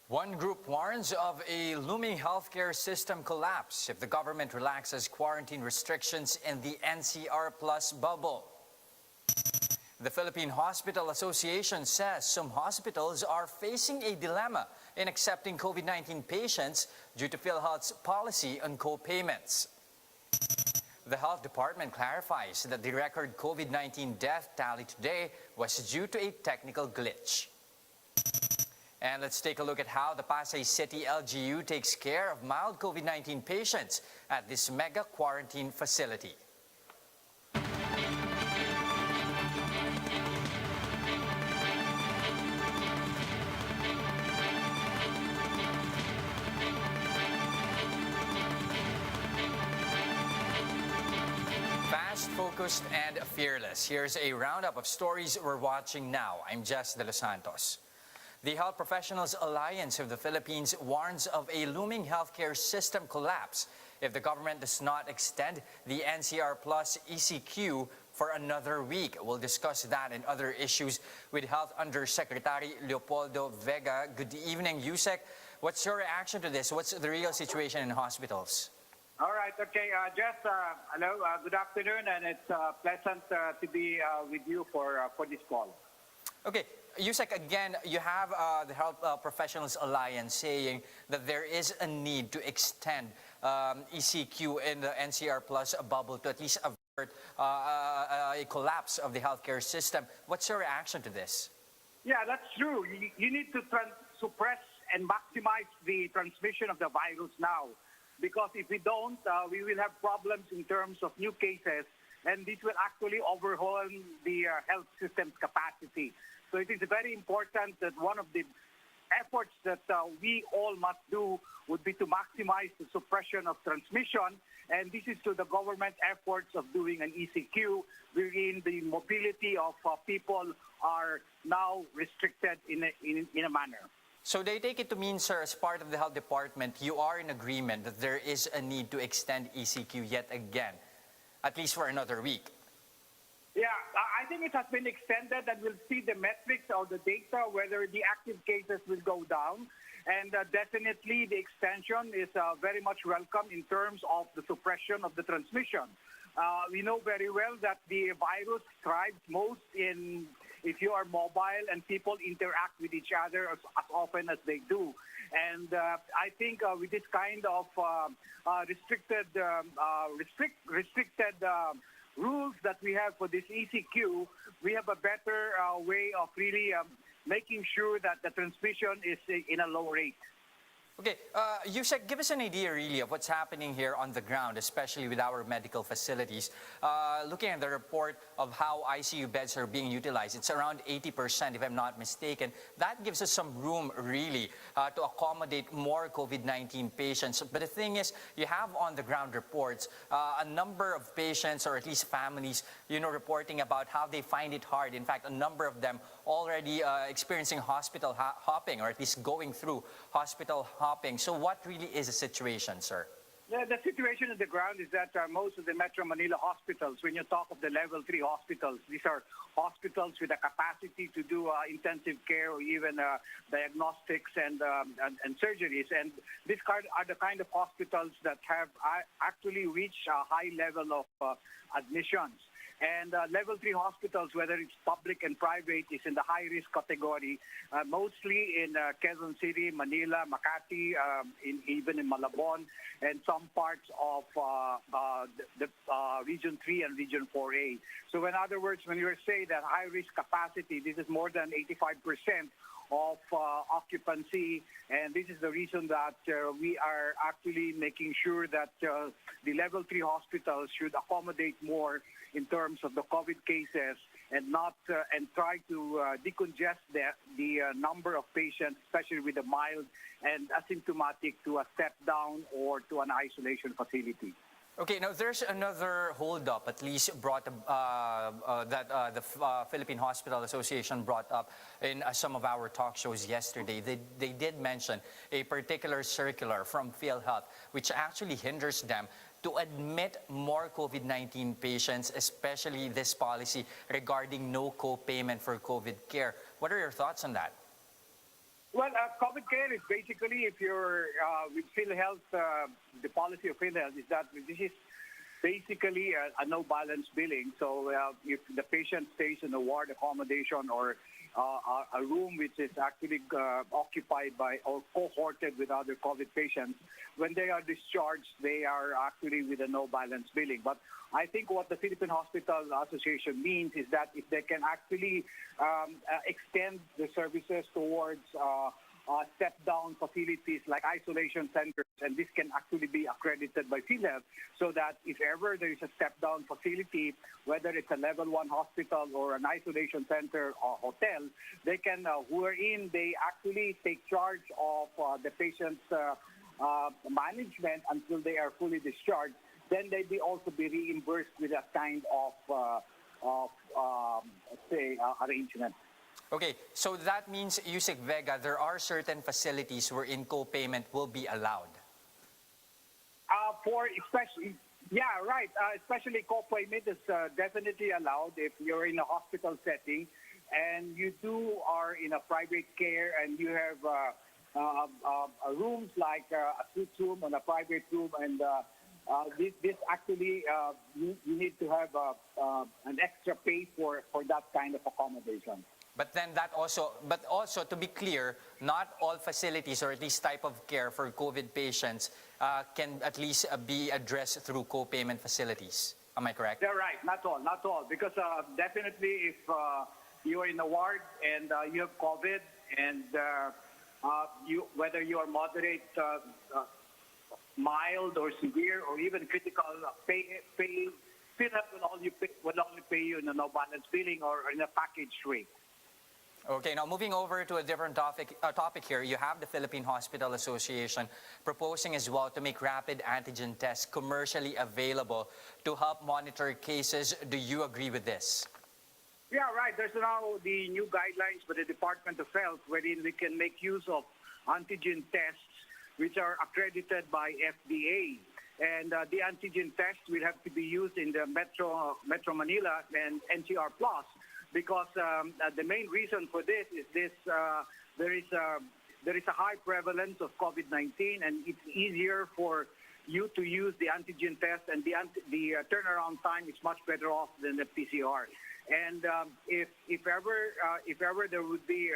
One group warns of a looming healthcare system collapse if the government relaxes quarantine restrictions in the NCR Plus bubble. The Philippine Hospital Association says some hospitals are facing a dilemma in accepting COVID-19 patients due to PhilHealth's policy on co-payments. The Health Department clarifies that the record COVID-19 death tally today was due to a technical glitch. And let's take a look at how the Pasay City LGU takes care of mild COVID-19 patients at this mega quarantine facility. Fast, focused, and fearless. Here's a roundup of stories we're watching now. I'm Jess De Los Santos. The Health Professionals Alliance of the Philippines warns of a looming healthcare system collapse if the government does not extend the NCR Plus ECQ for another week. We'll discuss that and other issues with Health Undersecretary Leopoldo Vega. Good evening, Yusek. What's your reaction to this? What's the real situation in hospitals? All right, okay, Jess, hello, good afternoon, and it's pleasant to be with you for this call. Okay, Yusek, again, you have the Health Professionals Alliance saying that there is a need to extend ECQ in the NCR Plus bubble to at least avert a collapse of the healthcare system. What's your reaction to this? Yeah, that's true. You need to suppress and maximize the transmission of the virus now, because if we don't, we will have problems in terms of new cases, and this will actually overhaul the health system's capacity. So it is very important that one of the efforts that we all must do would be to maximize the suppression of transmission, and this is to the government efforts of doing an ECQ, wherein the mobility of people are now restricted in a manner. So they take it to mean, sir, as part of the Health Department, you are in agreement that there is a need to extend ECQ yet again, at least for another week. Yeah, I think it has been extended, and we'll see the metrics or the data, whether the active cases will go down. And definitely the extension is very much welcome in terms of the suppression of the transmission. We know very well that the virus thrives most if you are mobile and people interact with each other as often as they do. And I think with this kind of restricted rules that we have for this ECQ, we have a better way of really making sure that the transmission is in a low rate. Okay, Yusek, give us an idea really of what's happening here on the ground, especially with our medical facilities. Looking at the report of how ICU beds are being utilized, it's around 80% if I'm not mistaken. That gives us some room really to accommodate more COVID-19 patients. But the thing is, you have on the ground reports a number of patients, or at least families, reporting about how they find it hard. In fact, a number of them already experiencing hospital hopping, or at least going through hospital hopping. So what really is the situation, sir? The situation on the ground is that most of the Metro Manila hospitals, when you talk of the level 3 hospitals, these are hospitals with a capacity to do intensive care or even diagnostics and surgeries. And these are the kind of hospitals that have actually reached a high level of admissions. And level 3 hospitals, whether it's public and private, is in the high-risk category, mostly in Quezon City, Manila, Makati, even in Malabon, and some parts of the Region 3 and Region 4A. So in other words, when you say that high-risk capacity, this is more than 85% of occupancy, and this is the reason that we are actually making sure that the level 3 hospitals should accommodate more in terms of the COVID cases, and not and try to decongest the number of patients, especially with the mild and asymptomatic, to a step down or to an isolation facility. Okay, now there's another holdup, at least brought that the Philippine Hospital Association brought up in some of our talk shows yesterday. They did mention a particular circular from PhilHealth, which actually hinders them to admit more COVID-19 patients, especially this policy regarding no co-payment for COVID care. What are your thoughts on that? Well, COVID care is basically if you're with PhilHealth, the policy of PhilHealth is that this is basically a no-balance billing. So if the patient stays in a ward accommodation or a room which is actually occupied by or cohorted with other COVID patients, when they are discharged, they are actually with a no-balance billing. But I think what the Philippine Hospital Association means is that if they can actually extend the services towards step-down facilities like isolation centers, and this can actually be accredited by PhilHealth, so that if ever there is a step-down facility, whether it's a level 1 hospital or an isolation center or hotel, they can, wherein they actually take charge of the patient's management until they are fully discharged, then they will also be reimbursed with a kind of arrangement. Okay, so that means, Yusek Vega, there are certain facilities wherein co-payment will be allowed. Especially co-payment is definitely allowed if you're in a hospital setting and you are in a private care and you have rooms like a suite room and a private room, and this actually you need to have an extra pay for that kind of accommodation. But then also to be clear, not all facilities or this type of care for COVID patients can at least be addressed through co-payment facilities. Am I correct? They're right. Not all. Because definitely if you are in a ward and you have COVID and whether you are moderate, mild or severe or even critical, PhilHealth will only pay you in a no-balance billing or in a package rate. Okay, now moving over to a different topic here, you have the Philippine Hospital Association proposing as well to make rapid antigen tests commercially available to help monitor cases. Do you agree with this? Yeah, right. There's now the new guidelines by the Department of Health wherein we can make use of antigen tests which are accredited by FDA. And the antigen test will have to be used in the Metro Manila and NCR Plus, because the main reason for this is there is a high prevalence of COVID-19, and it's easier for you to use the antigen test, and the turnaround time is much better off than the PCR. And if ever there would be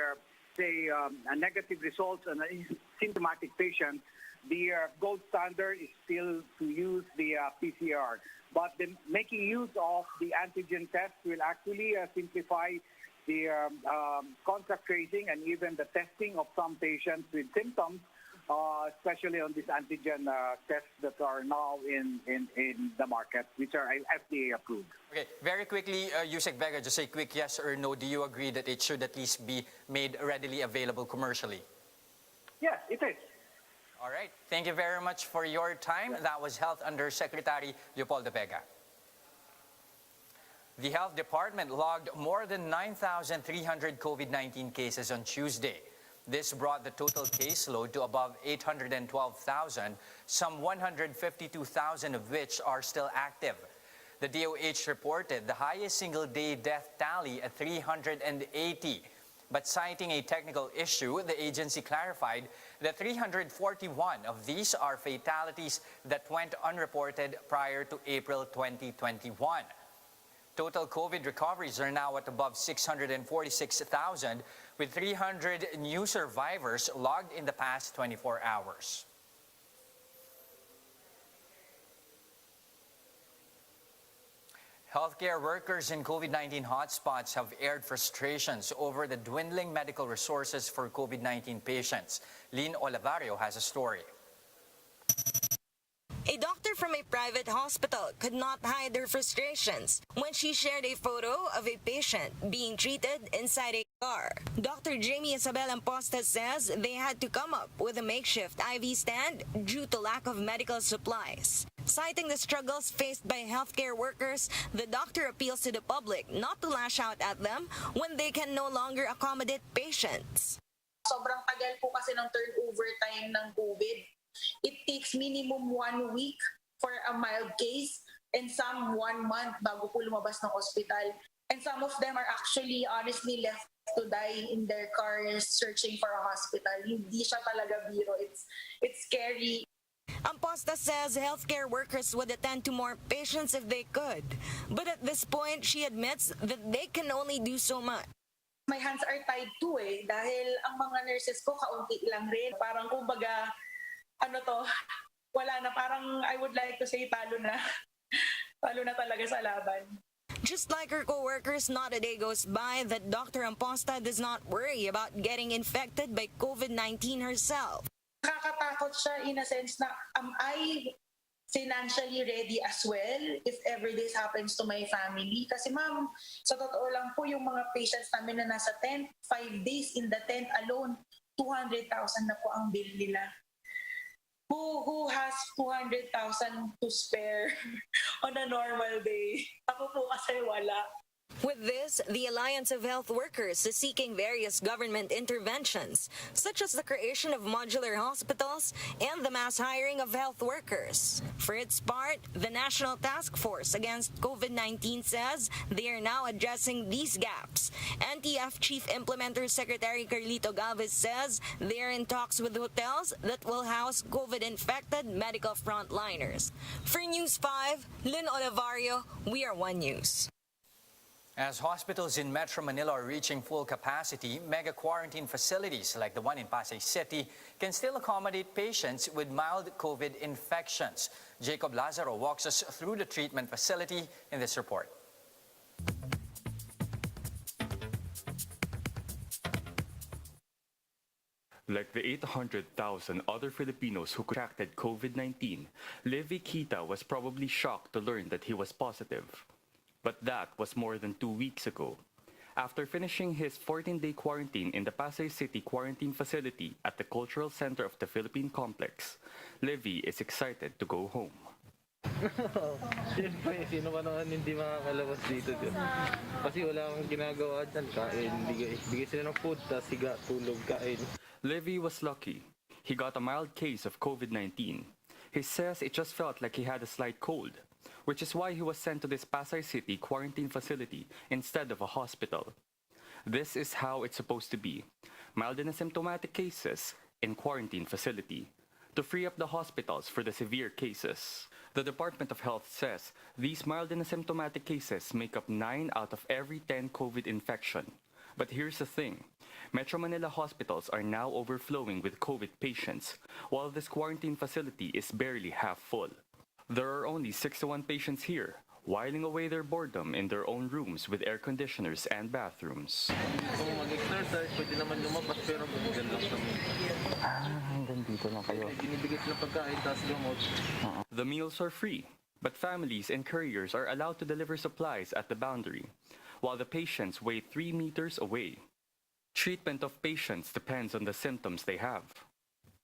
a negative result on a symptomatic patient, the gold standard is still to use the PCR. But making use of the antigen test will actually simplify the contact tracing and even the testing of some patients with symptoms, especially on these antigen tests that are now in the market, which are FDA approved. Okay, very quickly, Yusek Vega, just a quick yes or no. Do you agree that it should at least be made readily available commercially? Yes, it is. All right. Thank you very much for your time. That was Health Undersecretary Leopoldo Vega. The Health Department logged more than 9,300 COVID-19 cases on Tuesday. This brought the total caseload to above 812,000, some 152,000 of which are still active. The DOH reported the highest single-day death tally at 380. But citing a technical issue, the agency clarified that 341 of these are fatalities that went unreported prior to April 2021. Total COVID recoveries are now at above 646,000, with 300 new survivors logged in the past 24 hours. Healthcare workers in COVID-19 hotspots have aired frustrations over the dwindling medical resources for COVID-19 patients. Lynn Olivario has a story. A doctor from a private hospital could not hide her frustrations when she shared a photo of a patient being treated inside a car. Dr. Jamie Isabel Amposta says they had to come up with a makeshift IV stand due to lack of medical supplies. Citing the struggles faced by healthcare workers, the doctor appeals to the public not to lash out at them when they can no longer accommodate patients. Sobrang tagal po kasi ng turnover time ng COVID. It takes minimum 1 week for a mild case and some 1 month bago po lumabas ng hospital. And some of them are actually honestly left to die in their cars searching for a hospital. Hindi siya talaga biro. It's scary. Amposta says healthcare workers would attend to more patients if they could. But at this point, she admits that they can only do so much. My hands are tied too dahil ang mga nurses ko kaunti lang rin. Parang kumbaga, wala na. Parang I would like to say talo na. Talo na talaga sa laban. Just like her co-workers, not a day goes by that Dr. Amposta does not worry about getting infected by COVID-19 herself. Nakakatakot siya in a sense na am I financially ready as well if ever this happens to my family? Kasi ma'am, sa totoo lang po yung mga patients namin na nasa tent, 5 days in the tent alone, 200,000 na po ang bill nila. Who has 200,000 to spare on a normal day? Ako po kasi wala. With this, the Alliance of Health Workers is seeking various government interventions, such as the creation of modular hospitals and the mass hiring of health workers. For its part, the National Task Force Against COVID-19 says they are now addressing these gaps. NTF Chief Implementer Secretary Carlito Galvez says they are in talks with hotels that will house COVID-infected medical frontliners. For News 5, Lynn Olivario, we are One News. As hospitals in Metro Manila are reaching full capacity, mega quarantine facilities like the one in Pasay City can still accommodate patients with mild COVID infections. Jacob Lazaro walks us through the treatment facility in this report. Like the 800,000 other Filipinos who contracted COVID-19, Levi Kita was probably shocked to learn that he was positive. But that was more than 2 weeks ago. After finishing his 14-day quarantine in the Pasay City quarantine facility at the Cultural Center of the Philippine Complex, Levi is excited to go home. Siyempre, sino ba naman hindi makakalabas dito dyan? Kasi wala akong ginagawa dyan. Kain, bigay sila ng food, tas higa, tulog, kain. Levi was lucky. He got a mild case of COVID-19. He says it just felt like he had a slight cold, which is why he was sent to this Pasay City quarantine facility instead of a hospital. This is how it's supposed to be. Mild and asymptomatic cases in quarantine facility to free up the hospitals for the severe cases. The Department of Health says these mild and asymptomatic cases make up 9 out of every 10 COVID infection. But here's the thing. Metro Manila hospitals are now overflowing with COVID patients, while this quarantine facility is barely half full. There are only 61 patients here, whiling away their boredom in their own rooms with air conditioners and bathrooms. Kung mag-exercise, pwede naman lumapas, pero bumigyan lang kami. Hanggang dito lang kayo. Binibigay sila pagkain, tas gamot. The meals are free, but families and couriers are allowed to deliver supplies at the boundary, while the patients wait 3 meters away. Treatment of patients depends on the symptoms they have.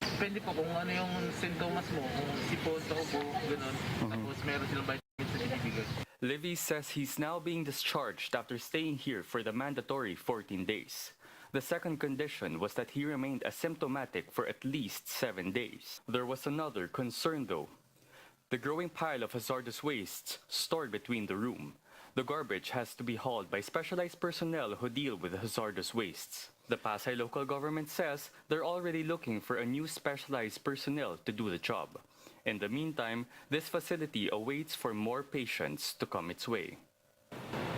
Depende po kung ano yung sintomas mo, kung sipon, ubo, gano'n. Tapos meron silang vitamins na binibigay. Livy says he's now being discharged after staying here for the mandatory 14 days. The second condition was that he remained asymptomatic for at least 7 days. There was another concern though. The growing pile of hazardous wastes stored between the room. The garbage has to be hauled by specialized personnel who deal with hazardous wastes. The Pasay local government says they're already looking for a new specialized personnel to do the job. In the meantime, this facility awaits for more patients to come its way.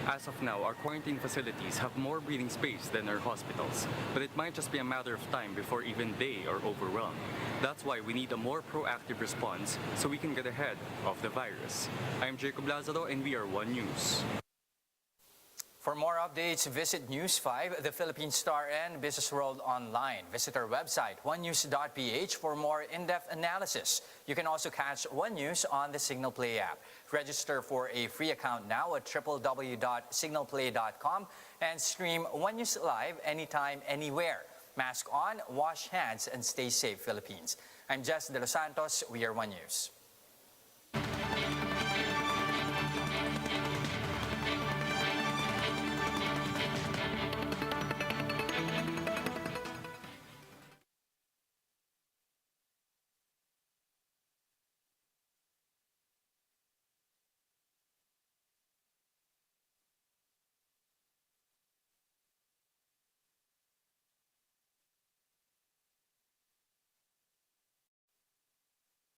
As of now, our quarantine facilities have more breathing space than our hospitals, but it might just be a matter of time before even they are overwhelmed. That's why we need a more proactive response so we can get ahead of the virus. I'm Jacob Lazaro and we are One News. For more updates, visit News 5, the Philippine Star, and Business World online. Visit our website, onenews.ph, for more in-depth analysis. You can also catch One News on the Signal Play app. Register for a free account now at www.signalplay.com and stream One News live anytime, anywhere. Mask on, wash hands, and stay safe, Philippines. I'm Jess De Los Santos. We are One News.